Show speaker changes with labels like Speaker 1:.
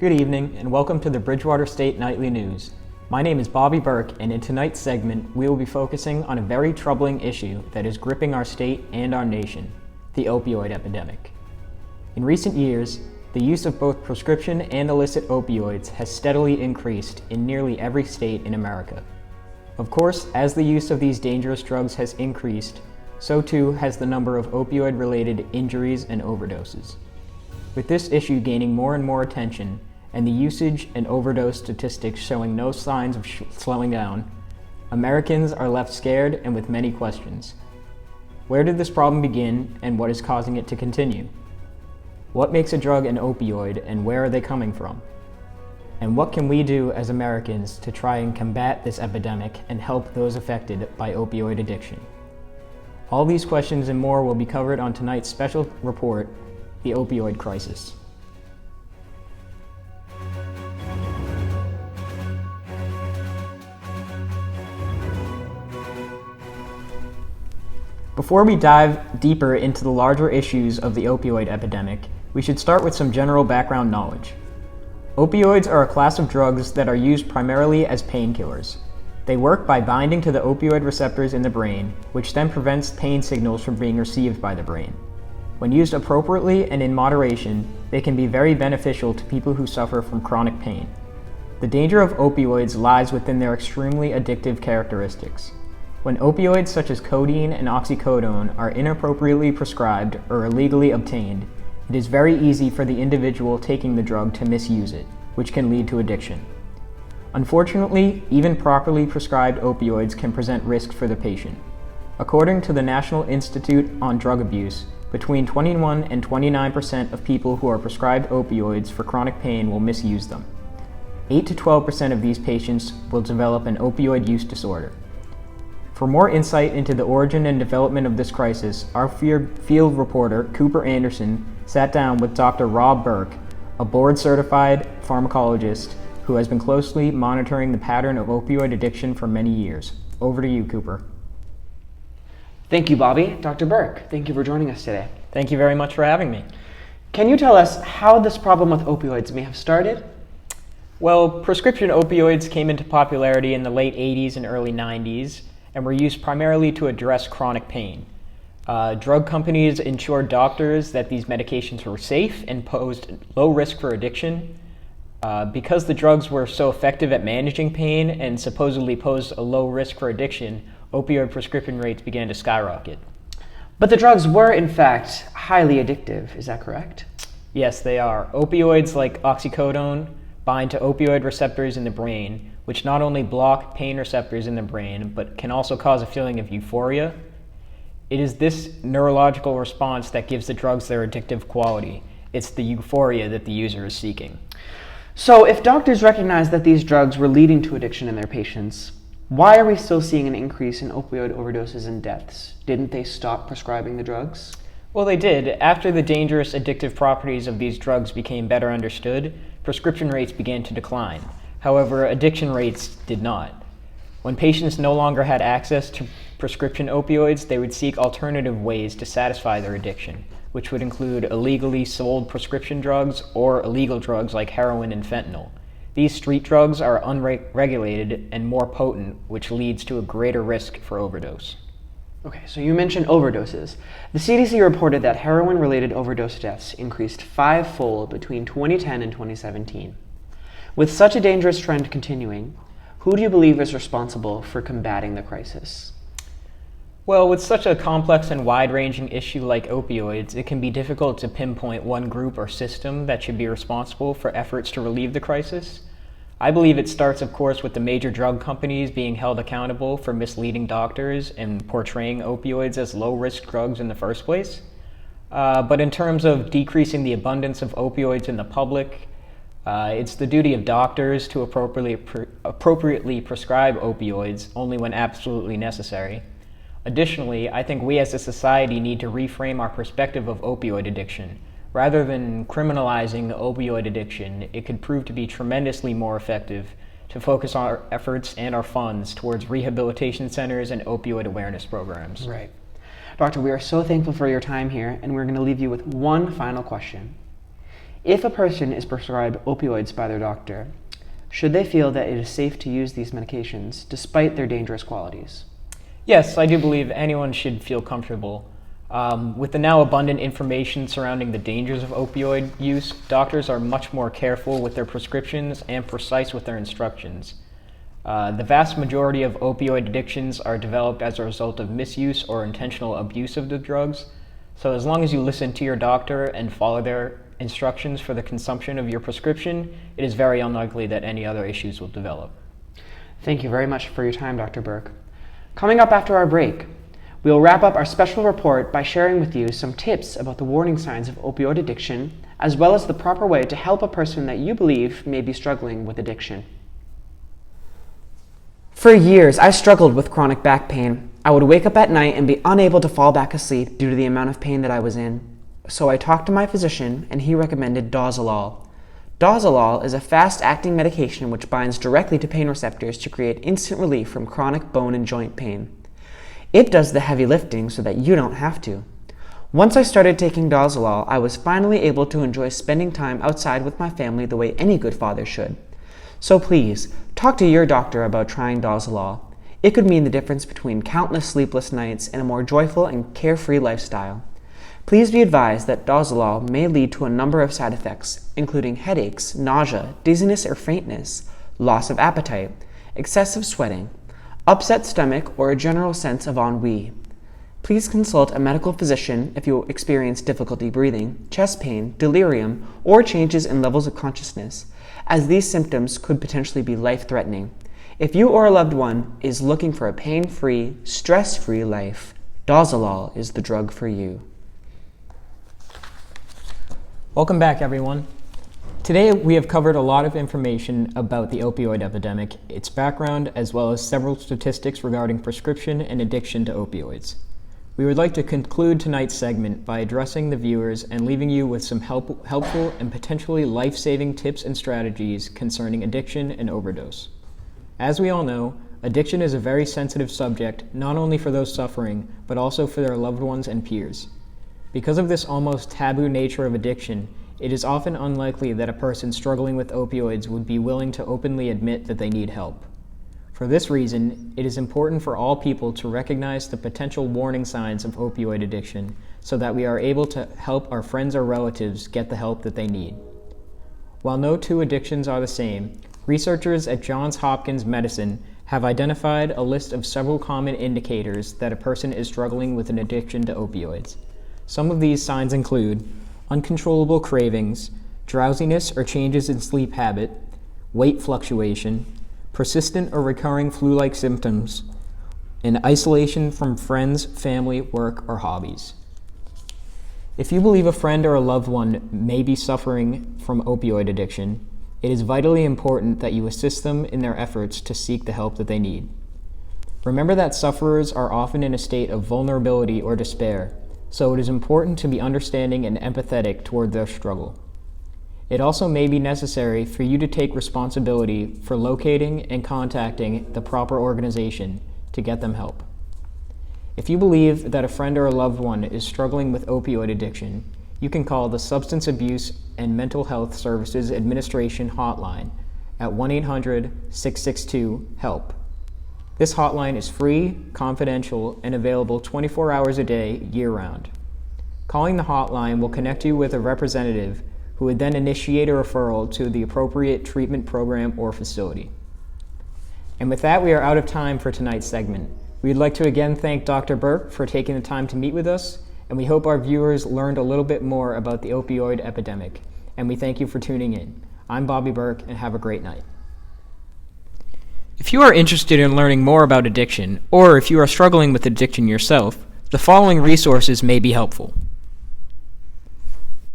Speaker 1: Good evening and welcome to the Bridgewater State Nightly News. My name is Bobby Burke, and in tonight's segment we will be focusing on a very troubling issue that is gripping our state and our nation, the opioid epidemic. In recent years, the use of both prescription and illicit opioids has steadily increased in nearly every state in America. Of course, as the use of these dangerous drugs has increased, so too has the number of opioid-related injuries and overdoses. With this issue gaining more and more attention, and the usage and overdose statistics showing no signs of slowing down, Americans are left scared and with many questions. Where did this problem begin, and what is causing it to continue? What makes a drug an opioid, and where are they coming from? And what can we do as Americans to try and combat this epidemic and help those affected by opioid addiction? All these questions and more will be covered on tonight's special report, The Opioid Crisis. Before we dive deeper into the larger issues of the opioid epidemic, we should start with some general background knowledge. Opioids are a class of drugs that are used primarily as painkillers. They work by binding to the opioid receptors in the brain, which then prevents pain signals from being received by the brain. When used appropriately and in moderation, they can be very beneficial to people who suffer from chronic pain. The danger of opioids lies within their extremely addictive characteristics. When opioids such as codeine and oxycodone are inappropriately prescribed or illegally obtained, it is very easy for the individual taking the drug to misuse it, which can lead to addiction. Unfortunately, even properly prescribed opioids can present risk for the patient. According to the National Institute on Drug Abuse, between 21 and 29% of people who are prescribed opioids for chronic pain will misuse them. 8 to 12% of these patients will develop an opioid use disorder. For more insight into the origin and development of this crisis, our field reporter, Cooper Anderson, sat down with Dr. Rob Burke, a board-certified pharmacologist who has been closely monitoring the pattern of opioid addiction for many years. Over to you, Cooper.
Speaker 2: Thank you, Bobby. Dr. Burke, thank you for joining us today.
Speaker 1: Thank you very much for having me.
Speaker 2: Can you tell us how this problem with opioids may have started?
Speaker 1: Well, prescription opioids came into popularity in the late 80s and early 90s and were used primarily to address chronic pain. Drug companies ensured doctors that these medications were safe and posed low risk for addiction. Because the drugs were so effective at managing pain and supposedly posed a low risk for addiction, opioid prescription rates began to skyrocket.
Speaker 2: But the drugs were, in fact, highly addictive, is that correct?
Speaker 1: Yes, they are. Opioids like oxycodone bind to opioid receptors in the brain, which not only block pain receptors in the brain, but can also cause a feeling of euphoria. It is this neurological response that gives the drugs their addictive quality. It's the euphoria that the user is seeking.
Speaker 2: So if doctors recognized that these drugs were leading to addiction in their patients, why are we still seeing an increase in opioid overdoses and deaths? Didn't they stop prescribing the drugs?
Speaker 1: Well, they did. After the dangerous addictive properties of these drugs became better understood, prescription rates began to decline. However, addiction rates did not. When patients no longer had access to prescription opioids, they would seek alternative ways to satisfy their addiction, which would include illegally sold prescription drugs or illegal drugs like heroin and fentanyl. These street drugs are unregulated and more potent, which leads to a greater risk for overdose.
Speaker 2: Okay, so you mentioned overdoses. The CDC reported that heroin-related overdose deaths increased five-fold between 2010 and 2017. With such a dangerous trend continuing, who do you believe is responsible for combating the crisis?
Speaker 1: Well, with such a complex and wide-ranging issue like opioids, it can be difficult to pinpoint one group or system that should be responsible for efforts to relieve the crisis. I believe it starts, of course, with the major drug companies being held accountable for misleading doctors and portraying opioids as low-risk drugs in the first place. But in terms of decreasing the abundance of opioids in the public, it's the duty of doctors to appropriately prescribe opioids only when absolutely necessary. Additionally, I think we as a society need to reframe our perspective of opioid addiction. Rather than criminalizing opioid addiction, it could prove to be tremendously more effective to focus our efforts and our funds towards rehabilitation centers and opioid awareness programs.
Speaker 2: Right. Doctor, we are so thankful for your time here, and we're going to leave you with one final question. If a person is prescribed opioids by their doctor, should they feel that it is safe to use these medications despite their dangerous qualities?
Speaker 1: Yes, I do believe anyone should feel comfortable. With the now abundant information surrounding the dangers of opioid use, doctors are much more careful with their prescriptions and precise with their instructions. The vast majority of opioid addictions are developed as a result of misuse or intentional abuse of the drugs. So as long as you listen to your doctor and follow their instructions for the consumption of your prescription, it is very unlikely that any other issues will develop.
Speaker 2: Thank you very much for your time, Dr. Burke. Coming up after our break, we will wrap up our special report by sharing with you some tips about the warning signs of opioid addiction, as well as the proper way to help a person that you believe may be struggling with addiction. For years, I struggled with chronic back pain. I would wake up at night and be unable to fall back asleep due to the amount of pain that I was in. So I talked to my physician, and he recommended Dozolol. Dozolol is a fast-acting medication which binds directly to pain receptors to create instant relief from chronic bone and joint pain. It does the heavy lifting so that you don't have to. Once I started taking Dozolol, I was finally able to enjoy spending time outside with my family the way any good father should. So please, talk to your doctor about trying Dozolol. It could mean the difference between countless sleepless nights and a more joyful and carefree lifestyle. Please be advised that Dozolol may lead to a number of side effects, including headaches, nausea, dizziness or faintness, loss of appetite, excessive sweating, upset stomach, or a general sense of ennui. Please consult a medical physician if you experience difficulty breathing, chest pain, delirium, or changes in levels of consciousness, as these symptoms could potentially be life-threatening. If you or a loved one is looking for a pain-free, stress-free life, Dozolol is the drug for you.
Speaker 1: Welcome back, everyone. Today we have covered a lot of information about the opioid epidemic, its background, as well as several statistics regarding prescription and addiction to opioids. We would like to conclude tonight's segment by addressing the viewers and leaving you with some helpful and potentially life-saving tips and strategies concerning addiction and overdose. As we all know, addiction is a very sensitive subject, not only for those suffering, but also for their loved ones and peers. Because of this almost taboo nature of addiction, it is often unlikely that a person struggling with opioids would be willing to openly admit that they need help. For this reason, it is important for all people to recognize the potential warning signs of opioid addiction so that we are able to help our friends or relatives get the help that they need. While no two addictions are the same, researchers at Johns Hopkins Medicine have identified a list of several common indicators that a person is struggling with an addiction to opioids. Some of these signs include uncontrollable cravings, drowsiness or changes in sleep habit, weight fluctuation, persistent or recurring flu-like symptoms, and isolation from friends, family, work, or hobbies. If you believe a friend or a loved one may be suffering from opioid addiction, it is vitally important that you assist them in their efforts to seek the help that they need. Remember that sufferers are often in a state of vulnerability or despair, so it is important to be understanding and empathetic toward their struggle. It also may be necessary for you to take responsibility for locating and contacting the proper organization to get them help. If you believe that a friend or a loved one is struggling with opioid addiction, you can call the Substance Abuse and Mental Health Services Administration hotline at 1-800-662-HELP. This hotline is free, confidential, and available 24 hours a day, year-round. Calling the hotline will connect you with a representative who would then initiate a referral to the appropriate treatment program or facility. And with that, we are out of time for tonight's segment. We'd like to again thank Dr. Burke for taking the time to meet with us, and we hope our viewers learned a little bit more about the opioid epidemic. And we thank you for tuning in. I'm Bobby Burke, and have a great night. If you are interested in learning more about addiction, or if you are struggling with addiction yourself, the following resources may be helpful.